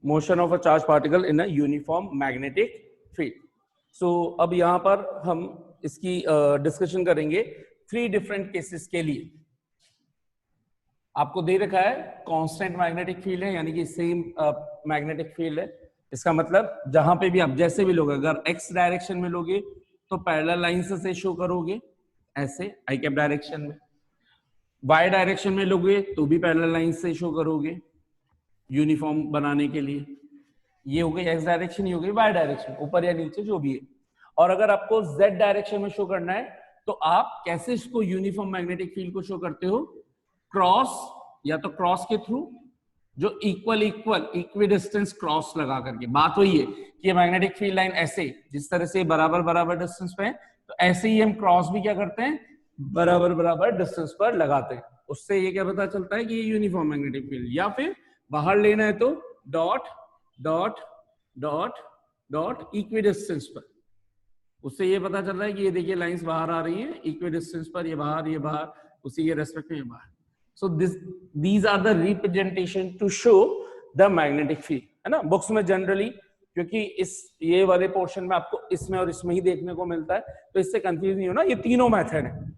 Motion of a charge particle in a uniform magnetic field. So अब यहाँ पर हम इसकी डिस्कशन करेंगे 3 डिफरेंट केसेस के लिए। आपको दे रखा है कांस्टेंट मैग्नेटिक फील्ड है, यानी कि सेम मैग्नेटिक फील्ड है। इसका मतलब जहां पे भी आप जैसे भी लोगे, अगर एक्स डायरेक्शन में लोगे तो पैरेलल लाइन से शो करोगे ऐसे आई कैप डायरेक्शन में, वाई डायरेक्शन में लोगे तो भी पैरेलल लाइन से शो करोगे यूनिफॉर्म बनाने के लिए। ये हो गई एक्स डायरेक्शन, ये हो गई वाई डायरेक्शन, ऊपर या नीचे जो भी है। और अगर आपको जेड डायरेक्शन में शो करना है तो आप कैसे इसको यूनिफॉर्म मैग्नेटिक फील्ड को शो करते हो? क्रॉस, या तो क्रॉस के थ्रू, जो इक्वी डिस्टेंस क्रॉस लगा करके। बात वही है कि ये मैग्नेटिक फील्ड लाइन ऐसे जिस तरह से बराबर बराबर डिस्टेंस पे है, तो ऐसे ही हम क्रॉस भी क्या करते हैं, बराबर बराबर डिस्टेंस पर लगाते हैं। उससे ये क्या पता चलता है कि ये यूनिफॉर्म मैग्नेटिक फील्ड। या फिर बाहर लेना है तो dot dot dot dot equi distance पर, उससे ये पता चल रहा है कि ये देखिए लाइंस बाहर आ रही है इक्वी डिस्टेंस पर, ये बाहर, उसी के रेस्पेक्ट में ये बाहर। So these are the representation to show the magnetic field, है ना। बुक्स में जनरली, क्योंकि ये वाले पोर्शन में आपको इसमें और इसमें ही देखने को मिलता है, तो इससे कंफ्यूज नहीं होना। ये तीनों मेथड है।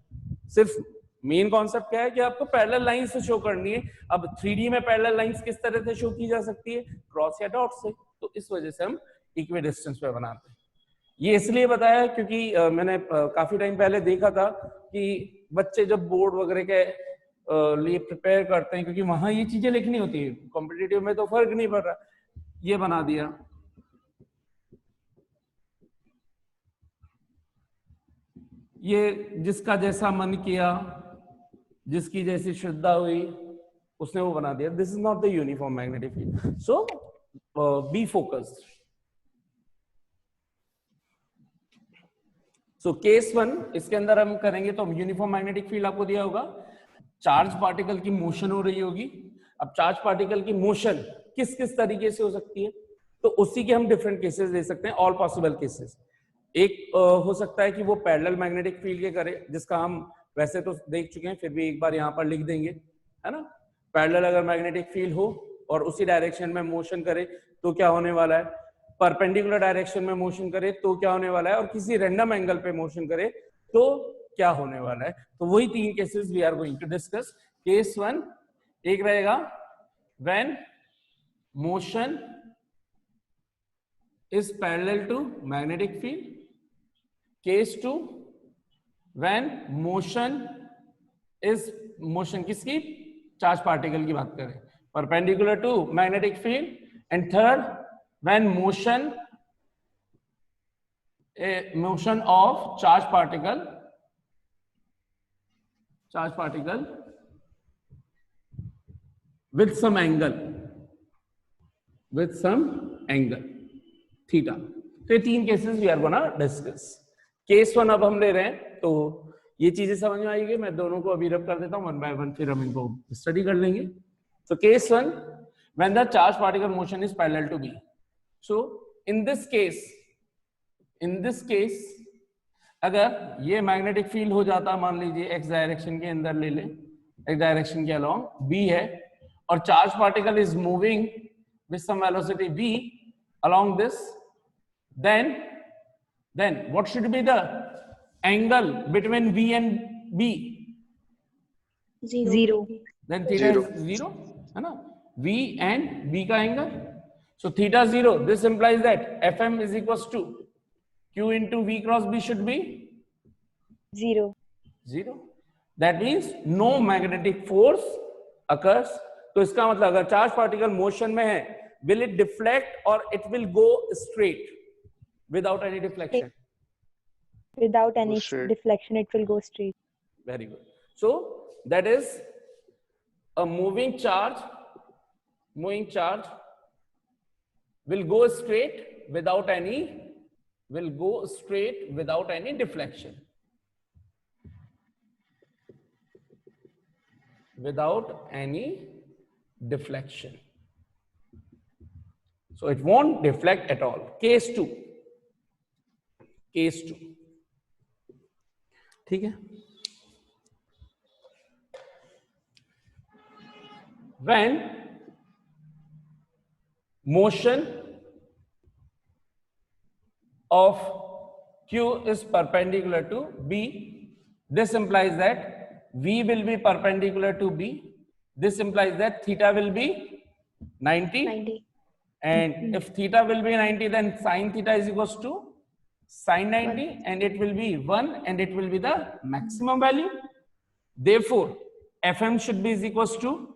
सिर्फ मेन कॉन्सेप्ट क्या है कि आपको पैरेलल लाइन से शो करनी है। अब 3D में पैरेलल लाइंस किस तरह से शो की जा सकती है? क्रॉस या डॉट से। तो इस वजह से हम इक्वी डिस्टेंस पे बनाते हैं। ये इसलिए बताया क्योंकि मैंने काफी टाइम पहले देखा था कि बच्चे जब बोर्ड वगैरह के लिए प्रिपेयर करते हैं, क्योंकि वहां ये चीजें लिखनी होती है, कॉम्पिटिटिव में तो फर्क नहीं पड़ रहा, ये बना दिया। ये जिसका जैसा मन किया, जिसकी जैसी श्रद्धा हुई, उसने वो बना दिया। This is not the uniform magnetic field. So be focused. So case 1, इसके अंदर हम करेंगे तो यूनिफॉर्म मैग्नेटिक फील्ड आपको दिया होगा, चार्ज पार्टिकल की मोशन हो रही होगी। अब चार्ज पार्टिकल की मोशन किस किस तरीके से हो सकती है, तो उसी के हम डिफरेंट केसेस ले सकते हैं, ऑल पॉसिबल केसेस। एक हो सकता है कि वो पैरेलल मैग्नेटिक फील्ड के करे, जिसका हम वैसे तो देख चुके हैं, फिर भी एक बार यहाँ पर लिख देंगे, है ना। पैरेलल अगर मैग्नेटिक फील्ड हो और उसी डायरेक्शन में मोशन करे तो क्या होने वाला है, परपेंडिकुलर डायरेक्शन में मोशन करे तो क्या होने वाला है, और किसी रैंडम एंगल पे मोशन करे तो क्या होने वाला है। तो वही 3 cases we are going to discuss. Case 1 एक रहेगा when motion is parallel to magnetic field. Case 2 when motion is, motion किसकी, चार्ज पार्टिकल की बात करें, perpendicular to magnetic field. And third, when motion of charge particle with some angle theta। तो ये 3 cases we are gonna discuss. Case 1 अब हम ले रहे हैं, तो ये चीजें समझ में आएगी। मैं दोनों को अभी रब कर देता हूं 1 by 1, फिर हम इनको स्टडी कर लेंगे। तो case 1, when the charge particle motion is parallel to B। so in this case अगर ये मैग्नेटिक फील्ड हो जाता, मान लीजिए एक्स डायरेक्शन के अंदर ले ले, एक्स डायरेक्शन के अलोंग बी है, और charge particle is moving with some velocity v along this, then what should be the angle between v and b? Zero. Then theta is 0, है ना, v and b का angle. so theta 0, this implies that fm is equals to q into v cross b should be Zero. That means no magnetic force occurs। तो इसका मतलब अगर charge particle motion में है, will it deflect or it will go straight without any deflection? Without any deflection, it will go straight. Very good. So that is a moving charge will go straight without any deflection. So it won't deflect at all. Case 2, ठीक है। when motion of Q is perpendicular to B. This implies that V will be perpendicular to B. This implies that theta will be 90. 90. And if theta will be 90, then sine theta is equals to sine 90, and it will be 1, and it will be the maximum value. Therefore, Fm should be is equals to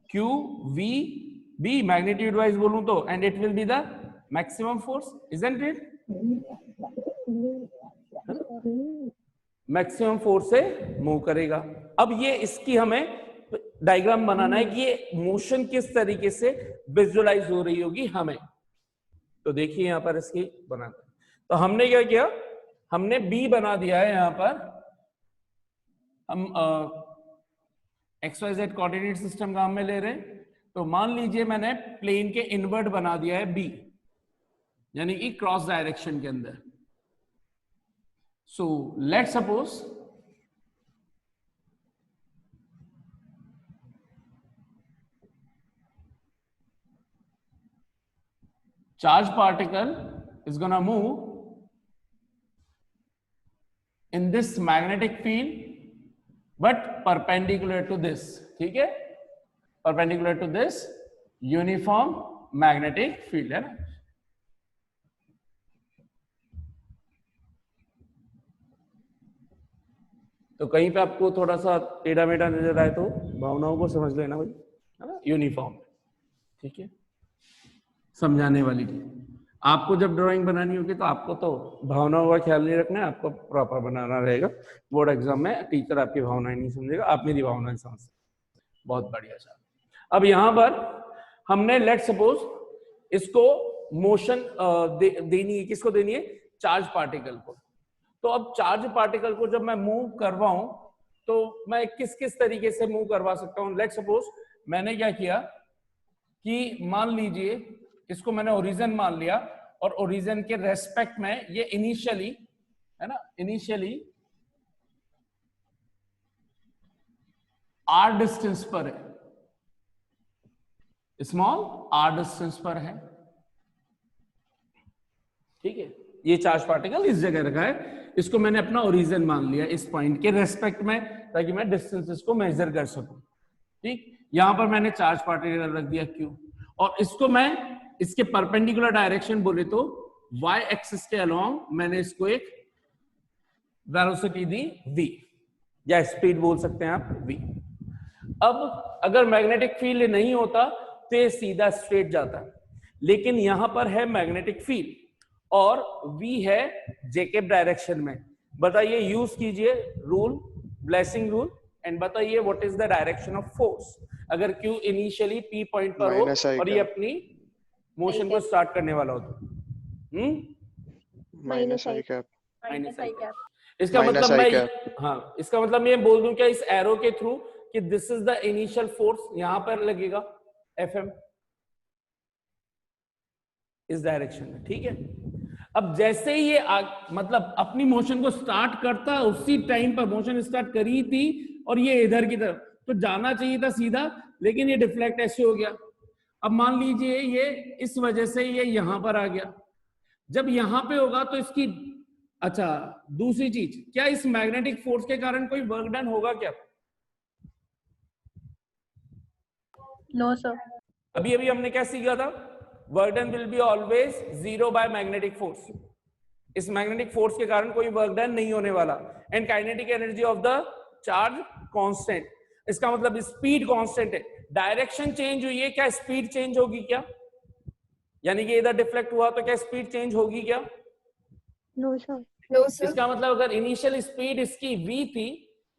Q V B, magnitude wise बोलूं तो, and it will be the maximum force, isn't it? Maximum force से move करेगा. अब ये इसकी हमें diagram बनाना है कि ये मोशन किस तरीके से विजुअलाइज हो रही होगी हमें. तो देखिए यहां पर इसकी बनाते हैं. तो हमने क्या किया, हमने बी बना दिया है. यहां पर हम XYZ कोऑर्डिनेट सिस्टम का हम में ले रहे हैं. तो मान लीजिए मैंने प्लेन के इनवर्ट बना दिया है बी, यानी कि क्रॉस डायरेक्शन के अंदर. So let's suppose charge particle is gonna move in this magnetic field but perpendicular to this. ठीक है, perpendicular to this uniform magnetic field है ना. तो कहीं पे आपको थोड़ा सा टेढ़ा मेढ़ा नजर आए तो भावनाओं को समझ लेना भाई, है ना. यूनिफॉर्म, ठीक है, समझाने वाली चीज. आपको जब ड्राइंग बनानी होगी तो आपको तो भावनाओं का ख्याल नहीं रखना है, आपको प्रॉपर बनाना रहेगा. बोर्ड एग्जाम में टीचर आपकी भावनाएं नहीं समझेगा, आप मेरी भावनाएं समझ सकते. बहुत बढ़िया सर. अब यहाँ पर हमने लेट सपोज इसको मोशन देनी है. किसको देनी है? चार्ज पार्टिकल को. तो अब चार्ज पार्टिकल को जब मैं मूव करवाऊं तो मैं किस किस तरीके से मूव करवा सकता हूं. लेट सपोज मैंने क्या किया कि मान लीजिए इसको मैंने ओरिजिन मान लिया, और ओरिजिन के रेस्पेक्ट में ये इनिशियली, है ना, इनिशियली आर डिस्टेंस पर है, स्मॉल आर डिस्टेंस पर है. ठीक है, ये चार्ज पार्टिकल इस जगह रखा है, इसको मैंने अपना ओरिजिन मान लिया इस पॉइंट के रेस्पेक्ट में, ताकि मैं डिस्टेंसेस को मेजर कर सकूं. ठीक, यहां पर मैंने चार्ज पार्टिकल रख दिया Q, और इसको मैं इसके परपेंडिकुलर डायरेक्शन बोले तो y एक्सिस के अलोंग मैंने इसको एक वेलोसिटी दी v, या स्पीड बोल सकते हैं आप v. अब अगर मैग्नेटिक फील्ड नहीं होता तो ये सीधा स्ट्रेट जाता है, लेकिन यहां पर है मैग्नेटिक फील्ड और v है जेकब डायरेक्शन में. बताइए, यूज कीजिए रूल, ब्लेसिंग रूल, एंड बताइए what is the direction of force अगर Q इनिशियली P पॉइंट पर हो और ये अपनी मोशन को स्टार्ट करने वाला हो तो. माइनस आई कैप. इसका मतलब मैं, हाँ, इसका मतलब मैं बोल दूं क्या इस एरो के थ्रू कि this is the initial force, यहां पर लगेगा Fm इस डायरेक्शन में. ठीक है, अब जैसे ही ये मतलब अपनी मोशन को स्टार्ट करता, उसी टाइम पर मोशन स्टार्ट करी थी और ये इधर की तरफ, तो जाना चाहिए था सीधा, लेकिन ये डिफ्लेक्ट ऐसे हो गया. अब मान लीजिए ये इस वजह से ये यहां पर आ गया. जब यहां पे होगा तो इसकी, अच्छा दूसरी चीज, क्या इस मैग्नेटिक फोर्स के कारण कोई वर्क डन होगा क्या? No sir. अभी अभी हमने क्या सीखा था? Work done will be always 0 by magnetic force. इस मैग्नेटिक फोर्स के कारण कोई वर्क डन नहीं होने वाला. And kinetic energy of the charge constant. इसका मतलब स्पीड कांस्टेंट है, डायरेक्शन चेंज हुई है, क्या स्पीड चेंज होगी क्या? यानी कि इधर डिफ्लेक्ट हुआ तो क्या स्पीड चेंज होगी क्या? No sir. No sir. इसका मतलब अगर इनिशियल स्पीड इसकी v थी,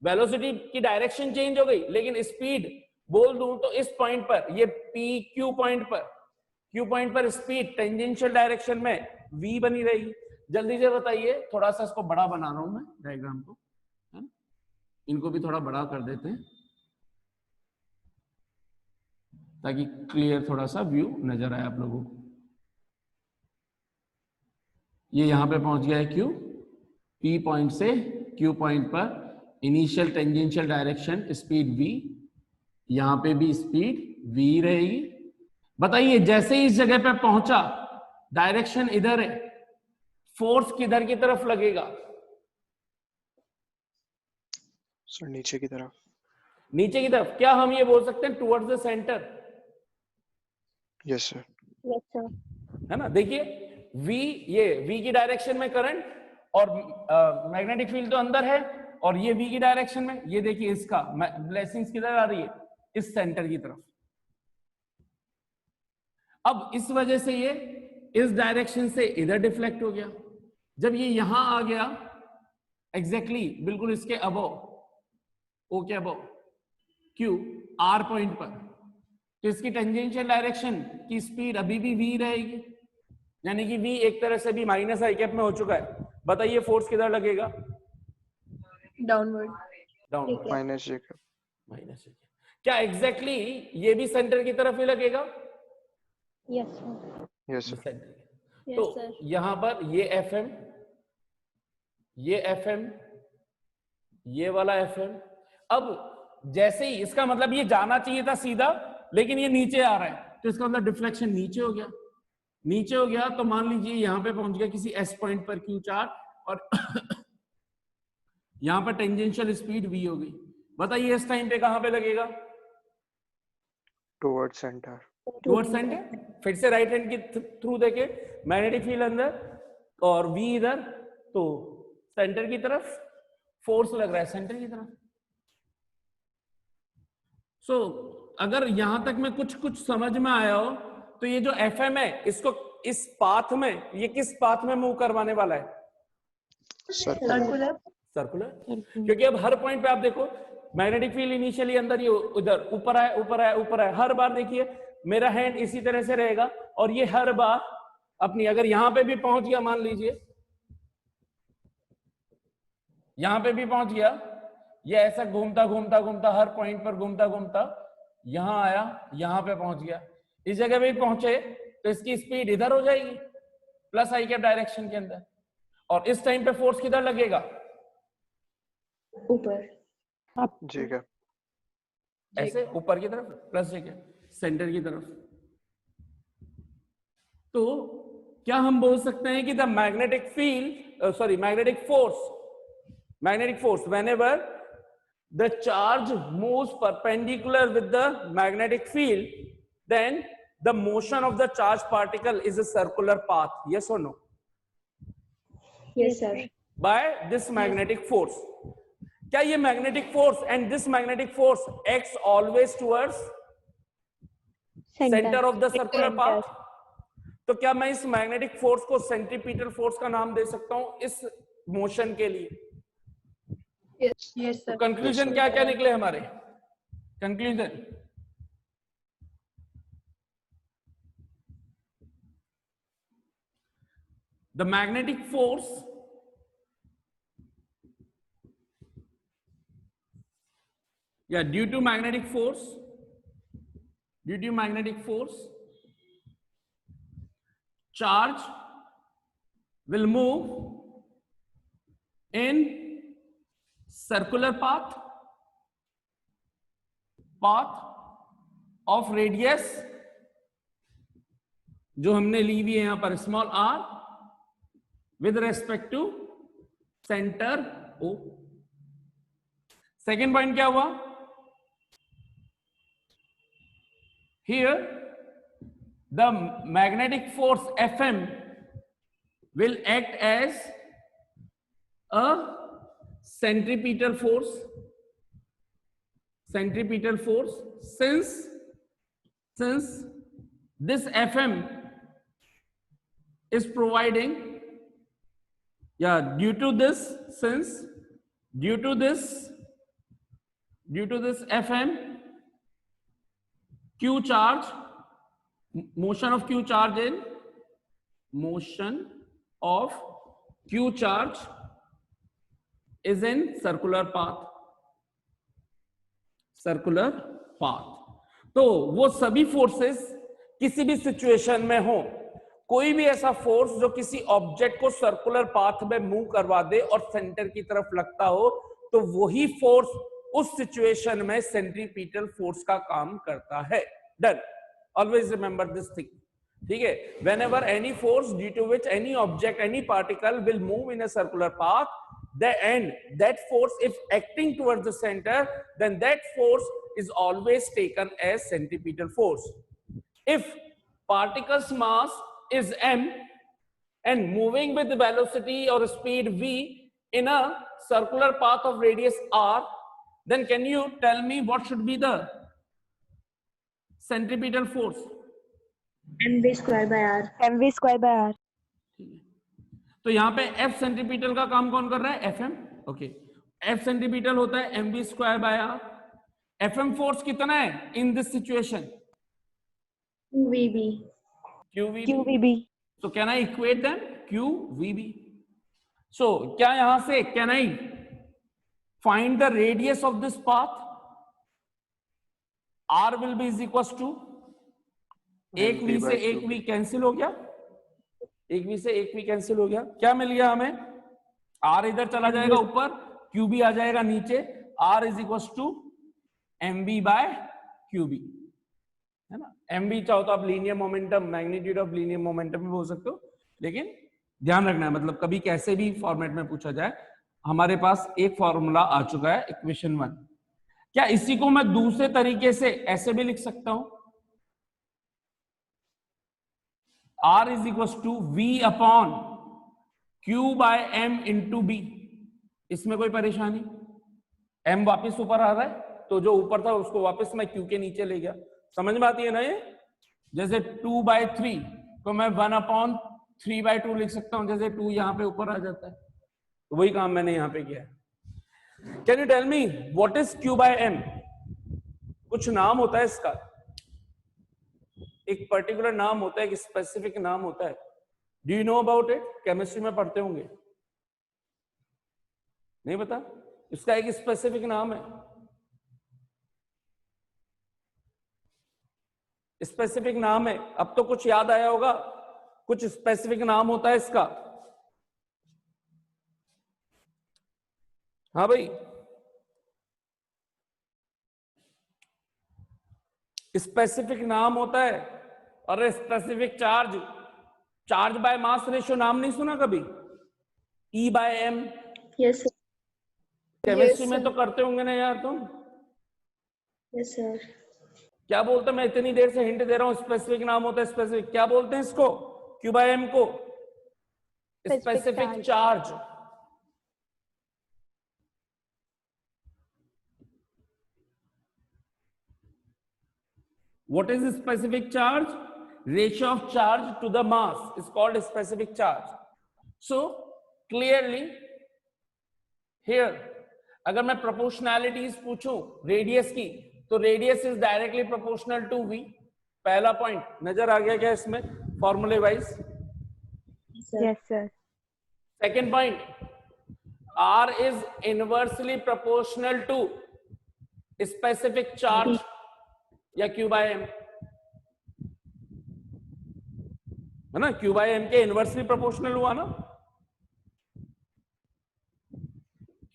वेलोसिटी की डायरेक्शन चेंज हो गई, लेकिन स्पीड बोल दूं तो इस पॉइंट पर, ये Q पॉइंट पर स्पीड टेंजेंशियल डायरेक्शन में v बनी रहेगी. जल्दी से बताइए, थोड़ा सा इसको बड़ा बना रहा हूं मैं डायग्राम को, है ना? इनको भी थोड़ा बड़ा कर देते हैं ताकि क्लियर थोड़ा सा व्यू नजर आए आप लोगों को. ये यहां पे पहुंच गया है Q, P पॉइंट से Q पॉइंट पर initial tangential direction speed v, यहां पे भी स्पीड v रहेगी, बताइए जैसे ही इस जगह पे पहुंचा, डायरेक्शन इधर है, फोर्स किधर की तरफ लगेगा? सर नीचे की तरफ। नीचे की तरफ। क्या हम ये बोल सकते हैं towards the centre? Yes sir. Yes, sir. है ना? देखिए v, ये v की डायरेक्शन में करंट और मैग्नेटिक फील्ड तो अंदर है, और ये v की डायरेक्शन में, ये देखिए इसका ब्लेसिंग्स किधर आ रही है? इस सेंटर की तरफ। अब इस वजह से ये इस डायरेक्शन से इधर डिफ्लेक्ट हो गया। जब ये यहां आ गया एग्जैक्टली बिल्कुल इसके अबव, ओ के अबव क्यू आर पॉइंट पर, तो इसकी टेंजेंशियल डायरेक्शन की स्पीड अभी भी v रहेगी, यानी कि v एक तरह से भी माइनस आई कैप में हो चुका है। बताइए फोर्स किधर लगेगा? Downward. डाउनवर्ड, माइनस जे कैप। माइनस। क्या एग्जैक्टली ये भी सेंटर की तरफ ही लगेगा? Yes, sir. Yes sir. Centre. Yes, तो sir. यहां पर ये FM, ये FM, ये वाला FM, अब जैसे ही इसका मतलब ये जाना चाहिए था सीधा, लेकिन ये नीचे आ रहा है, तो इसका मतलब डिफ्लेक्शन नीचे हो गया। नीचे हो गया तो मान लीजिए यहां पे पहुंच गया किसी S पॉइंट पर Q चार्ज, और यहां पर टेंजेंशियल स्पीड V हो गई। बताइए इस टाइम पे कहां पे लगेगा? Toward centre. Toward centre. फिर से राइट हैंड के थ्रू देखे, मैग्नेटिक फील्ड अंदर और V इधर, तो सेंटर की तरफ फोर्स लग रहा है, सेंटर की तरफ। सो अगर यहां तक में कुछ समझ में आया हो, तो ये जो FM है, इसको इस पाथ में, ये किस पाथ में मूव करवाने वाला है? Circular. सर्कुलर। क्योंकि अब हर पॉइंट पे आप देखो, मैग्नेटिक फील्ड इनिशियली अंदर, ये उधर ऊपर आए ऊपर आए ऊपर आए, हर बार देखिए मेरा हैंड इसी तरह से रहेगा, और ये हर बार अपनी, अगर यहां पे भी पहुंच गया, मान लीजिए यहां पे भी पहुंच गया, ये ऐसा घूमता घूमता घूमता हर पॉइंट पर घूमता घूमता यहां आया, यहां पे पहुंच गया, इस जगह पे भी पहुंचे, तो इसकी स्पीड इधर हो जाएगी प्लस आई कैप डायरेक्शन के अंदर, और इस टाइम पे फोर्स किधर लगेगा? ऊपर. Up. जे कैप। ऐसे ऊपर की तरफ, प्लस जे कैप सेंटर की तरफ। तो क्या हम बोल सकते हैं कि the magnetic field, sorry magnetic force whenever the charge moves perpendicular with the magnetic field, then the motion of the charged particle is a circular path, yes or no? Yes, sir. By this magnetic force. क्या ये magnetic force and this magnetic force acts always towards centre of the circular path? तो क्या मैं इस magnetic force को centripetal force का नाम दे सकता हूं इस मोशन के लिए? Yes, yes, तो sir. कंक्लूजन क्या क्या निकले हमारे? Conclusion, the magnetic force due to magnetic force, charge will move in circular path of radius, जो हमने ली हुई है यहां पर small r, with respect to center O. Second point क्या हुआ? Here the magnetic force Fm will act as a centripetal force since this Fm is providing, due to this Fm, Q charge, motion of Q charge is in circular path. तो वो सभी forces किसी भी situation में हो, कोई भी ऐसा फोर्स जो किसी ऑब्जेक्ट को सर्कुलर पाथ में मूव करवा दे और सेंटर की तरफ लगता हो, तो वही फोर्स उस सिचुएशन में सेंट्रीपिटल फोर्स का काम करता है। Done. Always remember this thing, ठीक है। whenever any force due to which any object, any particle will move in a circular path, that force, if acting towards the center, then that force is always taken as centripetal force. If particle's mass is m and moving with velocity or speed v in a circular path of radius r, then can you tell me what should be the centripetal force? mv square by r. mv square by r. तो यहां पे F centimetre का काम कौन कर रहा है? FM. Okay, F centimetre होता है mv square by r. FM force कितना है in this situation? qvb. qvb. So can I equate them? qvb. So क्या यहां से can I find the radius of this path? R will be is equals to एक v से एक v cancel हो गया, एक v से एक v कैंसिल हो गया, क्या मिल गया हमें? R इधर चला जाएगा ऊपर, qb आ जाएगा नीचे, R is equal to mv by qb, है ना। mv चाहो तो आप linear momentum, magnitude of linear momentum भी बोल सकते हो, लेकिन ध्यान रखना है, मतलब कभी कैसे भी फॉर्मेट में पूछा जाए, हमारे पास एक फॉर्मूला आ चुका है इक्वेशन 1। क्या इसी को मैं दूसरे तरीके से ऐसे भी लिख सकता हूं? R is equal to V upon Q by M into B। इसमें कोई परेशानी? M वापस ऊपर आ रहा है, तो जो ऊपर था उसको वापस मैं Q के नीचे ले गया। समझ में आती है ना ये? जैसे 2 बाय 3 को मैं 1 अपॉन 3 बाय 2 लिख सकता हूं, जैसे 2 यहां पे ऊपर आ जाता है, तो वही काम मैंने यहां पे किया है। Can you tell me what is Q by M? कुछ नाम होता है इसका, एक पर्टिकुलर नाम होता है, एक स्पेसिफिक नाम होता है। Do you know about it? Chemistry में पढ़ते होंगे, नहीं पता? इसका एक स्पेसिफिक नाम है, स्पेसिफिक नाम है। अब तो कुछ याद आया होगा, कुछ स्पेसिफिक नाम होता है इसका। हाँ भाई, स्पेसिफिक नाम होता है। और specific charge, charge by mass ratio नाम नहीं सुना कभी? E by M। yes sir. Chemistry Yes, में sir. तो करते होंगे ना यार तुम? yes sir. क्या बोलते हैं? मैं इतनी देर से हिंट दे रहा हूं, स्पेसिफिक नाम होता है स्पेसिफिक। क्या बोलते हैं इसको? Q बाय M को specific charge. What is specific charge? Ratio of charge to the mass is called specific charge. So clearly here, अगर मैं proportionalities पूछूं रेडियस की, तो radius is directly proportional to v। पहला पॉइंट नजर आ गया क्या इसमें फॉर्मूले wise? yes sir. Second point, R is inversely proportional to specific charge या Q बाय M, है ना? Q बाय M के इनवर्सली प्रोपोर्शनल हुआ ना,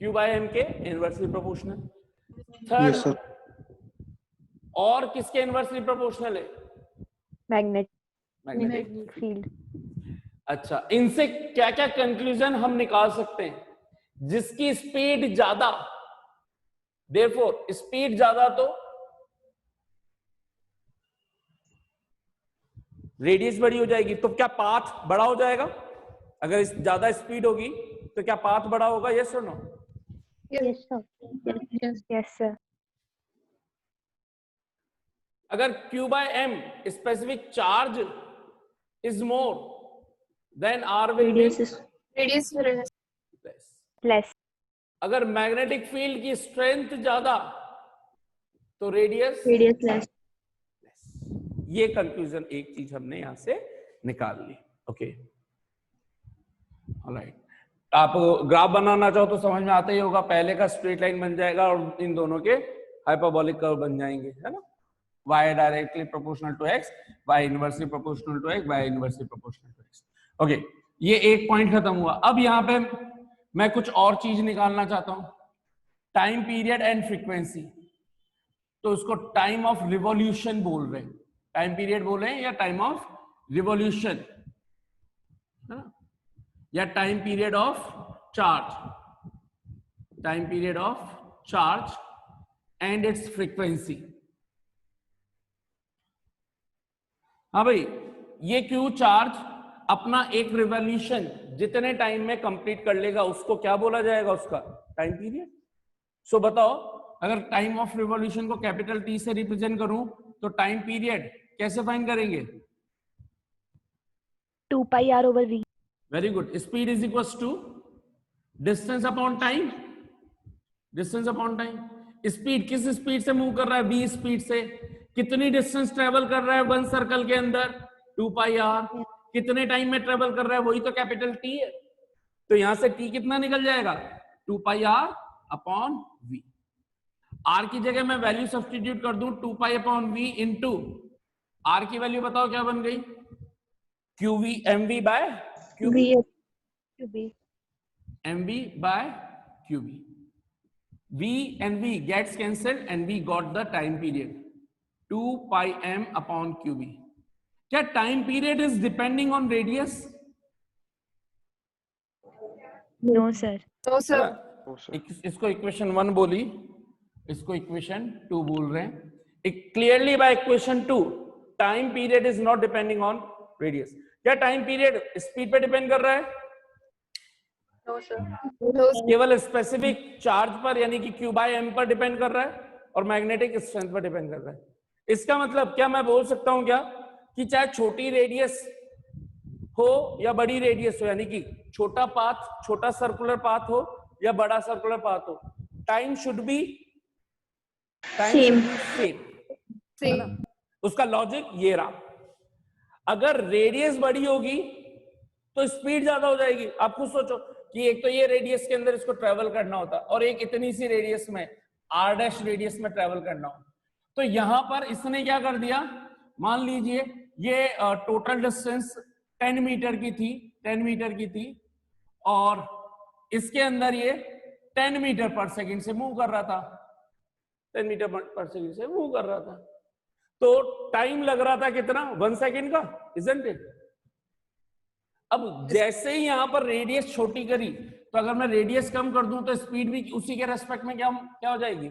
Q बाय M के inversely proportional. Third, Yes, sir. और किसके इनवर्सली प्रोपोर्शनल है? magnetic field. अच्छा, इनसे क्या क्या कंक्लूजन हम निकाल सकते हैं? जिसकी स्पीड ज्यादा, देयरफॉर स्पीड ज्यादा तो रेडियस बड़ी हो जाएगी, तो क्या पाथ बड़ा हो जाएगा? अगर ज्यादा स्पीड होगी तो क्या पाथ बड़ा होगा? यस और no? yes sir. yes sir. अगर Q by M specific charge is more, then R will be radius less. less. अगर मैग्नेटिक फील्ड की स्ट्रेंथ ज्यादा तो रेडियस less. ये कंक्लूजन एक चीज हमने यहां से निकाल ली। Okay, all. आप ग्राफ बनाना चाहो तो समझ में आता ही होगा, पहले का स्ट्रेट लाइन बन जाएगा और इन दोनों के हाइपरबोलिक कर्व बन जाएंगे, है ना? y directly proportional to x, y inversely proportional to x, y inversely proportional to x। Okay, ये एक पॉइंट खत्म हुआ। अब यहाँ पे मैं कुछ और चीज निकालना चाहता हूं, टाइम पीरियड एंड फ्रीक्वेंसी। तो उसको टाइम ऑफ रिवॉल्यूशन बोल रहे हैं। टाइम पीरियड बोले या टाइम ऑफ रिवॉल्यूशन, है ना, या time period of charge, time period of charge and it's frequency. हाँ भाई, ये क्यू चार्ज अपना एक रिवॉल्यूशन जितने टाइम में कंप्लीट कर लेगा उसको क्या बोला जाएगा, उसका टाइम पीरियड। सो बताओ, अगर टाइम ऑफ रिवॉल्यूशन को कैपिटल टी से रिप्रेजेंट करूं तो टाइम पीरियड कैसे फाइंड करेंगे? 2 pi r over v. Very good. Speed is equal to distance upon time, distance upon time. Speed किस स्पीड से मूव कर रहा है? v स्पीड से। कितनी डिस्टेंस ट्रेवल कर रहा है वन सर्कल के अंदर? 2 पाई आर। कितने टाइम में ट्रेवल कर रहा है? वही तो कैपिटल टी है। तो यहां से टी कितना निकल जाएगा? 2 पाई आर अपॉन वी। आर की जगह मैं वैल्यू सब्स्टिट्यूट कर दूं 2 pi upon V into R की वैल्यू बताओ क्या बन गई? QV MV by QB, QB. mv by qb। v and v gets cancelled and we got the time period 2 pi m upon qb। क्या time period is depending on radius? No, sir. No, sir. No, sir. इसको equation 1 बोली, इसको equation 2 बोल रहे हैं। Clearly by equation 2 time period is not depending on radius. क्या time period speed पे depend कर रहा है? No, sir. No, sir. केवल स्पेसिफिक चार्ज पर यानी कि Q बाय एम पर डिपेंड कर रहा है और मैग्नेटिक स्ट्रेंथ पर डिपेंड कर रहा है। इसका मतलब क्या मैं बोल सकता हूं क्या कि चाहे छोटी रेडियस हो या बड़ी रेडियस हो, यानी कि छोटा पाथ, छोटा सर्कुलर पाथ हो या बड़ा सर्कुलर पाथ हो, time should be Same. Same. उसका लॉजिक ये रहा। अगर रेडियस बड़ी होगी तो स्पीड ज्यादा हो जाएगी। आप खुद सोचो कि एक तो ये रेडियस के अंदर इसको ट्रेवल करना होता और एक इतनी सी रेडियस में आर डैश रेडियस में ट्रेवल करना हो। तो यहां पर इसने क्या कर दिया, मान लीजिए ये टोटल डिस्टेंस 10 मीटर की थी, 10 मीटर की थी और इसके अंदर ये 10 मीटर पर सेकंड से मूव कर रहा था, 10 मीटर पर सेकंड से मूव कर रहा था। तो टाइम लग रहा था कितना? 1 सेकंड का, इजंट इट? अब जैसे ही यहां पर रेडियस छोटी करी तो अगर मैं रेडियस कम कर दूं तो स्पीड भी उसी के रेस्पेक्ट में क्या हो जाएगी?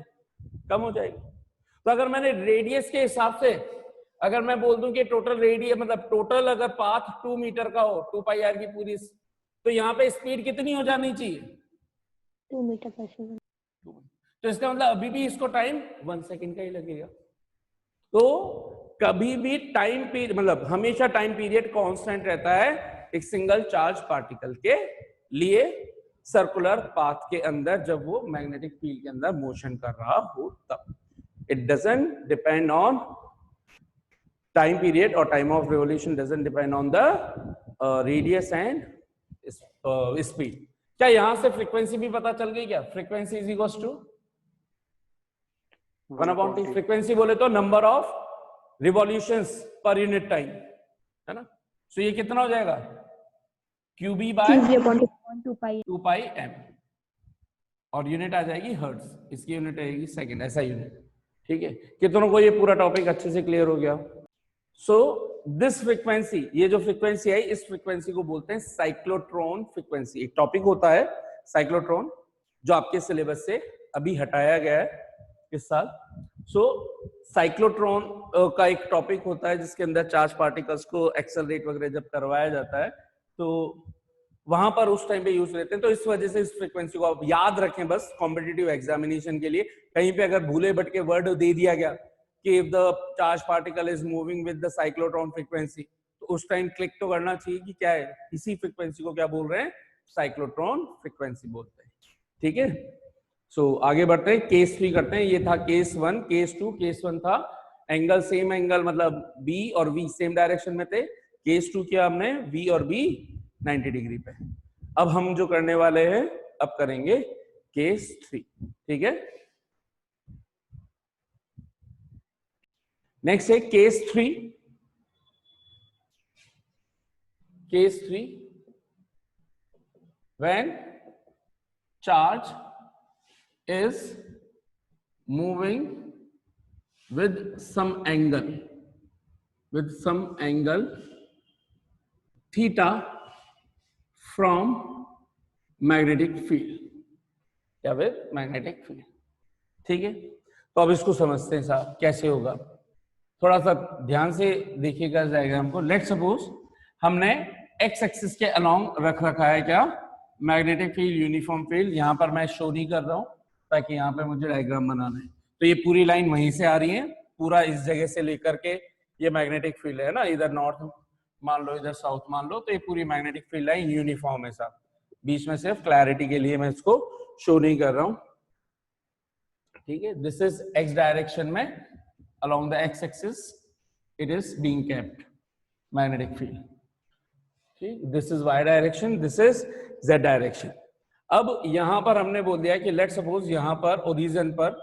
कम हो जाएगी। तो अगर मैंने रेडियस के हिसाब से अगर मैं बोल दूं कि टोटल रेडियस मतलब टोटल अगर पाथ 2 मीटर का हो 2 पाई आर की पूरी, तो यहाँ पे स्पीड कितनी हो जानी चाहिए? 2 meter per second. तो इसका मतलब अभी भी इसको टाइम 1 सेकंड का ही लगेगा। तो कभी भी टाइम पीरियड मतलब हमेशा टाइम पीरियड कांस्टेंट रहता है एक सिंगल चार्ज पार्टिकल के लिए सर्कुलर पाथ के अंदर जब वो मैग्नेटिक फील्ड के अंदर मोशन कर रहा हो तब। It doesn't depend on time period और time of revolution doesn't depend on the radius and speed. क्या यहां से फ्रीक्वेंसी भी पता चल गई? क्या frequency is equals to 1/T। Frequency बोले तो number of revolutions per unit time, है ना। सो ये कितना हो जाएगा? QB by QB upon 2 pi. 2 pi m और यूनिट आ जाएगी हर्ट्ज, इसकी यूनिट आएगी सेकंड, ऐसा यूनिट। ठीक है, कितनों को ये पूरा टॉपिक अच्छे से क्लियर हो गया? सो दिस फ्रीक्वेंसी, ये जो फ्रीक्वेंसी है इस फ्रीक्वेंसी को बोलते हैं साइक्लोट्रॉन फ्रीक्वेंसी। एक टॉपिक होता है साइक्लोट्रॉन जो आपके सिलेबस से अभी हटाया गया है इस साल। सो साइक्लोट्रॉन का एक टॉपिक होता है जिसके अंदर चार्ज पार्टिकल्स को एक्सेलरेट वगैरह जब करवाया जाता है तो वहां पर उस टाइम पे यूज लेते हैं। तो इस वजह से इस फ्रीक्वेंसी को आप याद रखें बस कॉम्पिटिटिव एग्जामिनेशन के लिए। कहीं पे अगर भूले भटके वर्ड दे दिया गया कि if the charge particle is moving with the cyclotron frequency, तो उस टाइम क्लिक तो करना चाहिए कि क्या है, इसी फ्रीक्वेंसी को क्या बोल रहे हैं? साइक्लोट्रॉन फ्रीक्वेंसी बोलते हैं। ठीक है, सो आगे बढ़ते हैं, केस 3 करते हैं। ये था केस 1, केस 2। केस 1 था एंगल सेम एंगल मतलब B और V सेम डायरेक्शन में थे। केस 2 किया हमने V और B 90 डिग्री पे। अब हम जो करने वाले हैं अब करेंगे केस 3। ठीक है, नेक्स्ट है case 3। Case 3 when charge is moving with some angle with some angle theta from magnetic field या with magnetic field। ठीक है, तो अब इसको समझते हैं साहब कैसे होगा। थोड़ा सा ध्यान से देखिएगा डायग्राम को। लेट सपोज हमने एक्स एक्सिस के अलोंग रख रखा है क्या, मैग्नेटिक फील्ड, यूनिफॉर्म फील्ड। यहाँ पर मैं शो नहीं कर रहा हूँ ताकि यहाँ पे मुझे डायग्राम बनाना है। तो ये पूरी लाइन वहीं से आ रही है, पूरा इस जगह से लेकर के ये मैग्नेटिक फील्ड है ना, इधर नॉर्थ मान लो, इधर साउथ मान लो, तो ये पूरी मैग्नेटिक फील्ड लाइन यूनिफॉर्म है साहब। बीच में सिर्फ क्लैरिटी के लिए मैं इसको शो नहीं कर रहा हूँ। ठीक है, दिस इज एक्स डायरेक्शन में along the x axis it is being kept magnetic field। ठीक, this is y direction, this is z direction। अब यहां पर हमने बोल दिया कि लेट सपोज यहां पर ओरिजिन पर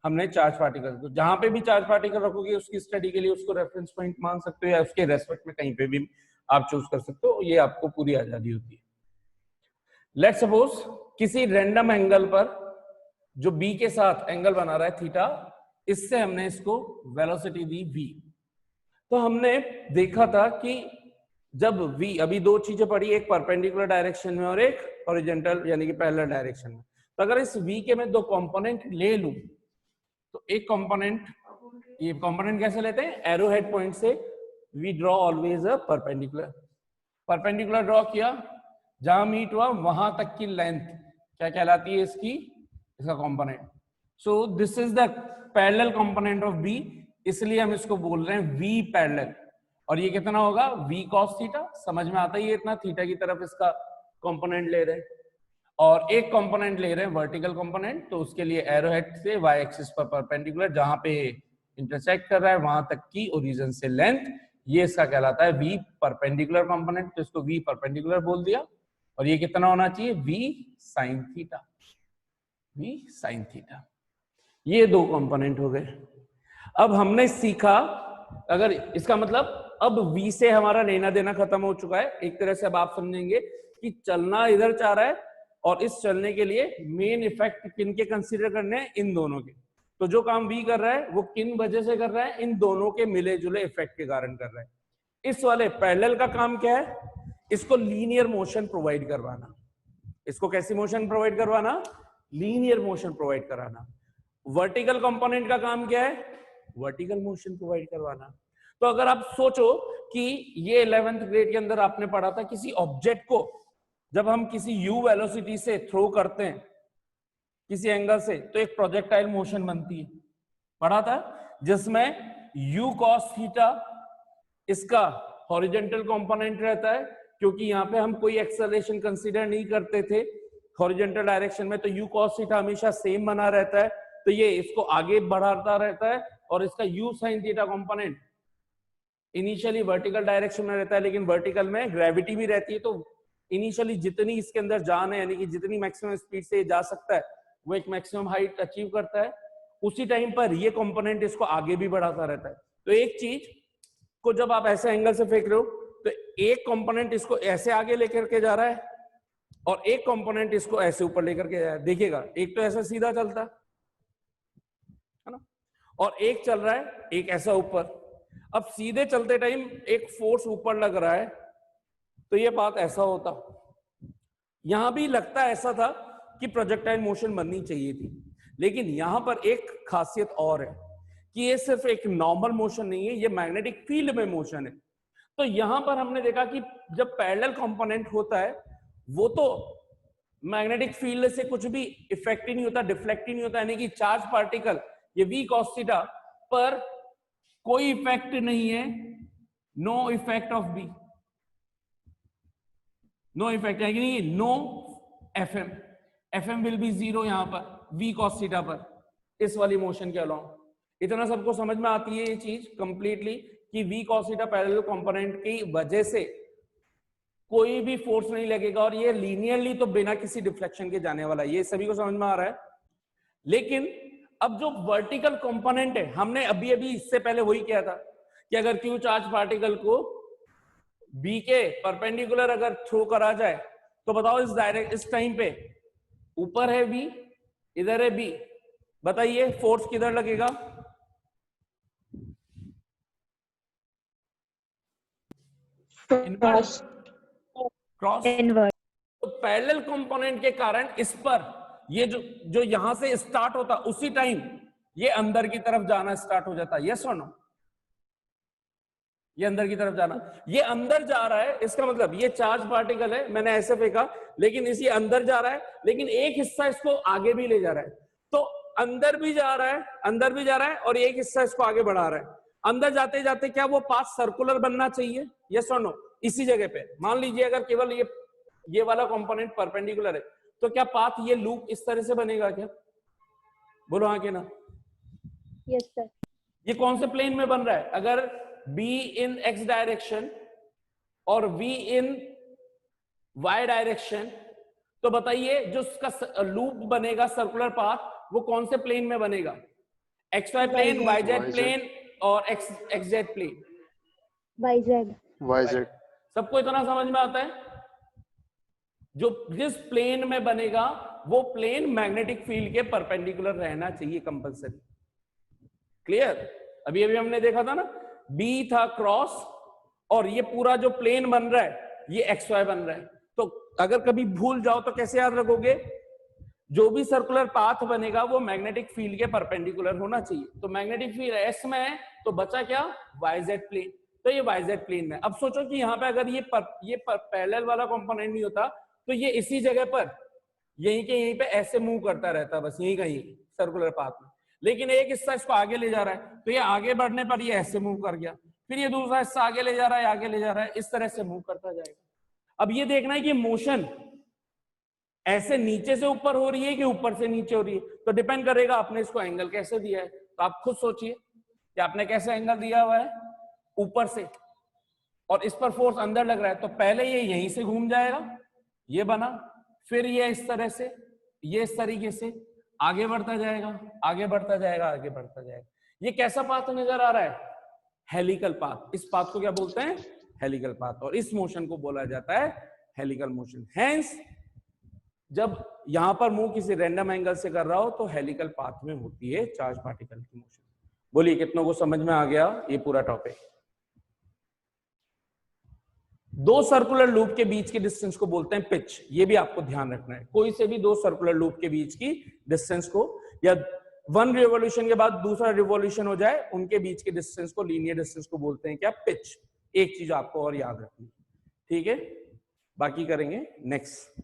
हमने चार्ज पार्टिकल को, जहां पे भी चार्ज पार्टिकल रखोगे उसकी स्टडी के लिए उसको रेफरेंस पॉइंट मान सकते हो या उसके रेस्पेक्ट में कहीं पे भी आप चूज कर सकते हो, ये आपको पूरी आजादी होती है। लेट सपोज किसी रैंडम एंगल पर जो b के साथ एंगल बना रहा है थीटा, इससे हमने इसको वेलोसिटी दी v। तो हमने देखा था कि जब v, अभी दो चीजें पढ़ी, एक परपेंडिकुलर डायरेक्शन में और एक हॉरिजॉन्टल यानी कि पैरेलल डायरेक्शन में। तो अगर इस v के मैं दो कंपोनेंट ले लूं तो एक कंपोनेंट, ये कंपोनेंट कैसे लेते हैं, एरो हेड पॉइंट से V draw always a perpendicular. Perpendicular draw किया, जहां मीट हुआ वहां तक की लेंथ क्या कहलाती है इसकी, इसका component. So this is the parallel component of b, इसलिए हम इसको बोल रहे हैं v पैरेलल। और ये कितना होगा, v cos थीटा। समझ में आता ही है इतना, थीटा की तरफ इसका कंपोनेंट ले रहे हैं और एक कंपोनेंट ले रहे हैं वर्टिकल कंपोनेंट, तो उसके लिए एरो हेड से y एक्सिस पर परपेंडिकुलर जहां पे इंटरसेक्ट कर रहा है वहां तक की ओरिजिन से लेंथ, ये इसका कहलाता है v परपेंडिकुलर कंपोनेंट। तो इसको v परपेंडिकुलर बोल दिया। और ये कितना होना चाहिए, v sin theta, v sin theta. ये दो कंपोनेंट हो गए। अब हमने सीखा, अगर इसका मतलब अब v से हमारा लेना देना खत्म हो चुका है एक तरह से। अब आप समझेंगे कि चलना इधर चाह रहा है और इस चलने के लिए मेन इफेक्ट किन के कंसीडर करने हैं, इन दोनों के। तो जो काम v कर रहा है वो किन वजह से कर रहा है, इन दोनों के मिले जुले इफेक्ट के कारण कर रहा है। इस वाले पैरेलल का काम क्या है, इसको लीनियर मोशन प्रोवाइड करवाना। इसको कैसी मोशन प्रोवाइड करवाना, लीनियर मोशन प्रोवाइड कराना। वर्टिकल कंपोनेंट का काम क्या है, वर्टिकल मोशन प्रोवाइड करवाना। तो अगर आप सोचो कि ये 11th ग्रेड के अंदर आपने पढ़ा था, किसी ऑब्जेक्ट को जब हम किसी u वेलोसिटी से थ्रो करते हैं किसी एंगल से, तो एक प्रोजेक्टाइल मोशन बनती है, पढ़ा था, जिसमें u cos थीटा इसका हॉरिजॉन्टल कंपोनेंट रहता है, क्योंकि यहाँ पे हम कोई एक्सेलरेशन कंसीडर नहीं करते थे हॉरिजॉन्टल डायरेक्शन में, तो u cos थीटा हमेशा सेम बना रहता है, तो ये इसको आगे बढ़ाता रहता है। और इसका u sin theta component initially vertical direction में रहता है, लेकिन वर्टिकल में ग्रेविटी भी रहती है, तो इनिशियली जितनी इसके अंदर जान है, यानी कि जितनी मैक्सिमम स्पीड से जा सकता है वो एक मैक्सिमम हाइट अचीव करता है। उसी टाइम पर ये कंपोनेंट इसको आगे भी बढ़ाता रहता है। तो एक चीज को जब आप ऐसे एंगल से फेंक रहे हो तो एक कंपोनेंट इसको ऐसे आगे लेकर के जा रहा है और एक कंपोनेंट इसको ऐसे ऊपर लेकर के जा रहा है। देखिएगा, एक तो ऐसा सीधा चलता है ना, और एक चल रहा है एक ऐसा ऊपर। अब सीधे चलते टाइम एक फोर्स ऊपर लग रहा है, तो ये बात ऐसा होता। यहां भी लगता ऐसा था कि प्रोजेक्टाइल मोशन बननी चाहिए थी, लेकिन यहां पर एक खासियत और है कि ये सिर्फ एक नॉर्मल मोशन नहीं है, ये मैग्नेटिक फील्ड में मोशन है। तो यहां पर हमने देखा कि जब पैरेलल कंपोनेंट होता है वो तो मैग्नेटिक फील्ड से कुछ भी इफेक्ट ही नहीं होता, डिफ्लेक्ट ही नहीं होता, यानी कि चार्ज पार्टिकल ये v cos थीटा पर कोई इफेक्ट नहीं है, no effect of b, no effect है कि नहीं, no fm, fm will be zero यहां पर v cos थीटा पर, इस वाली मोशन के अलावा। इतना सबको समझ में आती है ये चीज कंप्लीटली कि v cos theta parallel component की वजह से कोई भी फोर्स नहीं लगेगा और ये लीनियरली तो बिना किसी डिफ्लेक्शन के जाने वाला है। ये सभी को समझ में आ रहा है। लेकिन अब जो वर्टिकल कंपोनेंट है, हमने अभी अभी इससे पहले वही किया था कि अगर क्यू चार्ज पार्टिकल को बी के परपेंडिकुलर अगर थ्रो करा जाए तो बताओ इस टाइम पे ऊपर है बी, इधर है बी, बताइए फोर्स किधर लगेगा, इनवर्स, क्रॉस। Inverse. तो पैरेलल कंपोनेंट के कारण इस पर ये जो यहां से स्टार्ट होता उसी टाइम ये अंदर की तरफ जाना स्टार्ट हो जाता। यस और नो? ये अंदर की तरफ जाना, ये अंदर जा रहा है, इसका मतलब ये चार्ज पार्टिकल है, मैंने ऐसे फेंका, लेकिन इसी अंदर जा रहा है, लेकिन एक हिस्सा इसको आगे भी ले जा रहा है। तो अंदर भी जा रहा है, अंदर भी जा रहा है, और एक हिस्सा इसको आगे बढ़ा रहा है। अंदर जाते जाते क्या वो पाथ सर्कुलर बनना चाहिए? यस और नो? इसी जगह पे मान लीजिए अगर केवल ये वाला कंपोनेंट परपेंडिकुलर है, तो क्या पाथ ये लूप इस तरह से बनेगा क्या? बोलो हाँ कि ना? Yes, sir. ये कौन से प्लेन में बन रहा है? अगर B in x डायरेक्शन और V in y डायरेक्शन, तो बताइए जो उसका लूप बनेगा सर्कुलर पाथ वो कौन से प्लेन में बनेगा? XY प्लेन, YZ प्लेन और XZ प्लेन। YZ। सबको इतना समझ में आता है? जो जिस प्लेन में बनेगा वो प्लेन मैग्नेटिक फील्ड के परपेंडिकुलर रहना चाहिए कंपलसरी। क्लियर? अभी हमने देखा था ना, B था क्रॉस और ये पूरा जो प्लेन बन रहा है ये XY बन रहा है। तो अगर कभी भूल जाओ तो कैसे याद रखोगे? जो भी सर्कुलर पाथ बनेगा वो मैग्नेटिक फील्ड के परपेंडिकुलर होना चाहिए। तो मैग्नेटिक फील्ड S में है तो बचा क्या? YZ plane. तो ये YZ प्लेन में। अब सोचो कि यहाँ पे अगर ये पैरेलल वाला कंपोनेंट नहीं होता तो ये इसी जगह पर यहीं पे ऐसे मूव करता रहता, बस यहीं कहीं सर्कुलर पाथ में। लेकिन एक हिस्सा इसको आगे ले जा रहा है, तो ये आगे बढ़ने पर ये ऐसे मूव कर गया, फिर ये दूसरा हिस्सा आगे ले जा रहा है, आगे ले जा रहा है, इस तरह से मूव करता जाएगा। अब ये देखना है कि मोशन ऐसे नीचे से ऊपर हो रही है कि ऊपर से नीचे हो रही है, तो डिपेंड करेगा आपने इसको एंगल कैसे दिया है। तो आप खुद सोचिए कि आपने कैसे एंगल दिया हुआ है, ऊपर से, और इस पर फोर्स अंदर लग रहा है, तो पहले ये यहीं से घूम जाएगा, ये बना, फिर ये इस तरह से, ये इस तरीके से आगे बढ़ता जाएगा, आगे बढ़ता जाएगा, आगे बढ़ता जाएगा। ये कैसा पाथ नजर आ रहा है? Helical path. इस पाथ को क्या बोलते हैं? Helical path. और इस मोशन को बोला जाता है हेलिकल मोशन। हेंस जब यहां पर मूव किसी रैंडम एंगल से कर रहा हो तो हेलिकल पाथ में होती है चार्ज पार्टिकल की मोशन। बोलिए कितनों को समझ में आ गया ये पूरा टॉपिक? दो सर्कुलर लूप के बीच की डिस्टेंस को बोलते हैं पिच। ये भी आपको ध्यान रखना है। कोई से भी दो सर्कुलर लूप के बीच की डिस्टेंस को, या वन रिवॉल्यूशन के बाद दूसरा रिवॉल्यूशन हो जाए, उनके बीच की डिस्टेंस को, लीनियर डिस्टेंस को बोलते हैं क्या? पिच। एक चीज आपको और याद रखनी, ठीक है? बाकी करेंगे नेक्स्ट।